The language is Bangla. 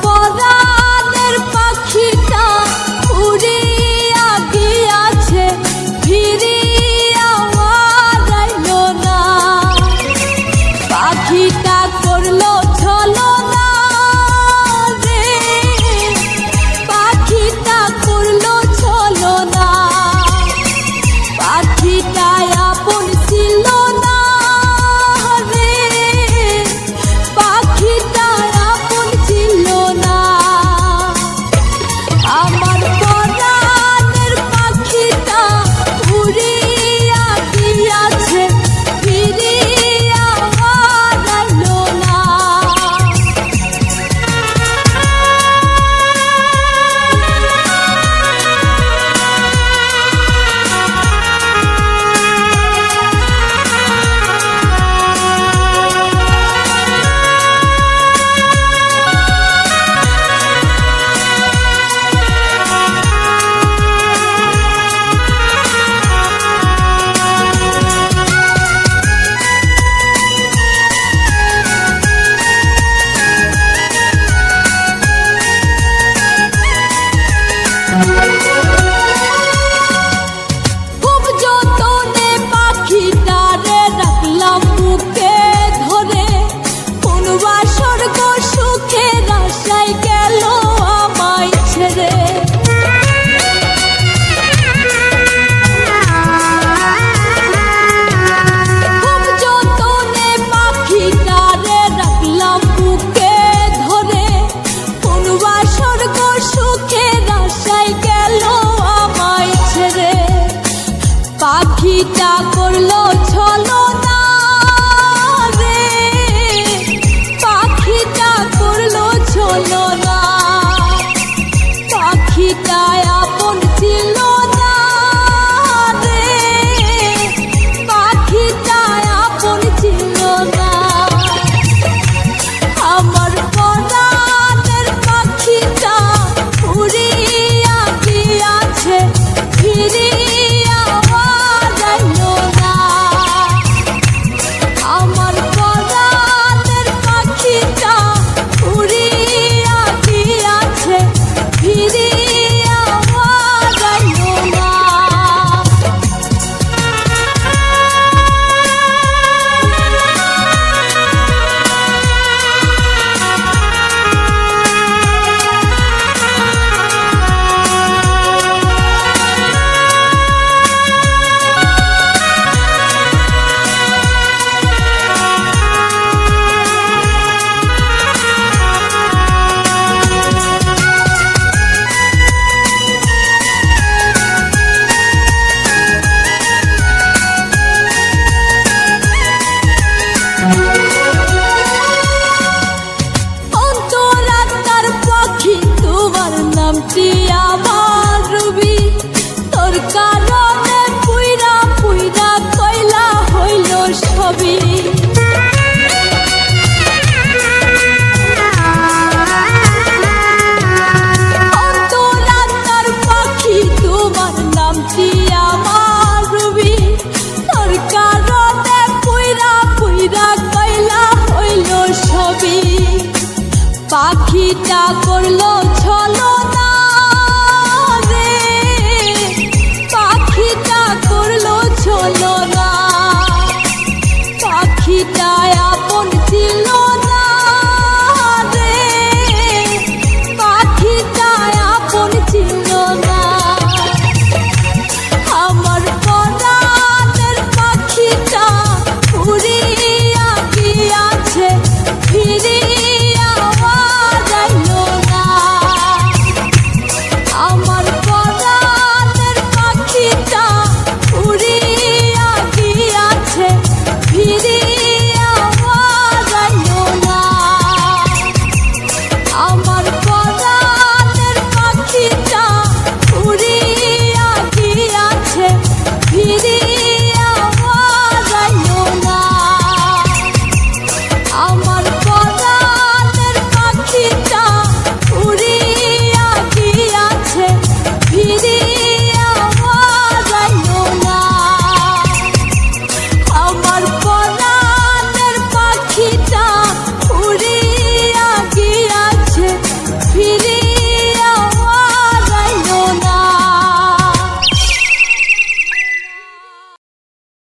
পরাণের পাখিটা উড়িয়া গিয়াছে, ফিরিয়া আইলো না। পাখিটা করলো ছলনা রে, পাখিটা করলো ছলনা। পাখিটা আপন ছিল না রে, পাখিটা আপন ছিল না। আমার পরাণের পাখিটা উড়িয়া গিয়াছে, ফিরিয়া আইলো না। খুব যতনে পাখিটারে রাখলাম বুকে ধরে, কোন স্বর্গ সুখের আশায় গেল আমায় ছেড়ে। খুব যতনে পাখিটারে রাখলাম বুকে ধরে, কোন স্বর্গ সুখের আশায় গেল আমায় ছেড়ে। পাখিটা করলো ছলনা রে, পাখিটা করলো ছলনা। পাখিটা আপন ছিল না রে, পাখিটা আপন ছিল না। আমার পরাণের পাখিটা উড়িয়া গিয়াছে, ফিরিয়া আইলো না। আমার পরাণের পাখিটা উড়িয়া গিয়াছে, ফিরিয়া আইলো না। অন্তরাত্মার পাখি তোমার নামটি আমার রবি, তোর কারণে পুইরা পুইরা কয়লা হইল সবই। অন্তরাত্মার পাখি তোমার নামটি আমার রবি, তোর কারণে পুইরা পুইরা কয়লা হইল সবই। পাখিটা করলো ছলনা রে, পাখিটা করলো ছলনা।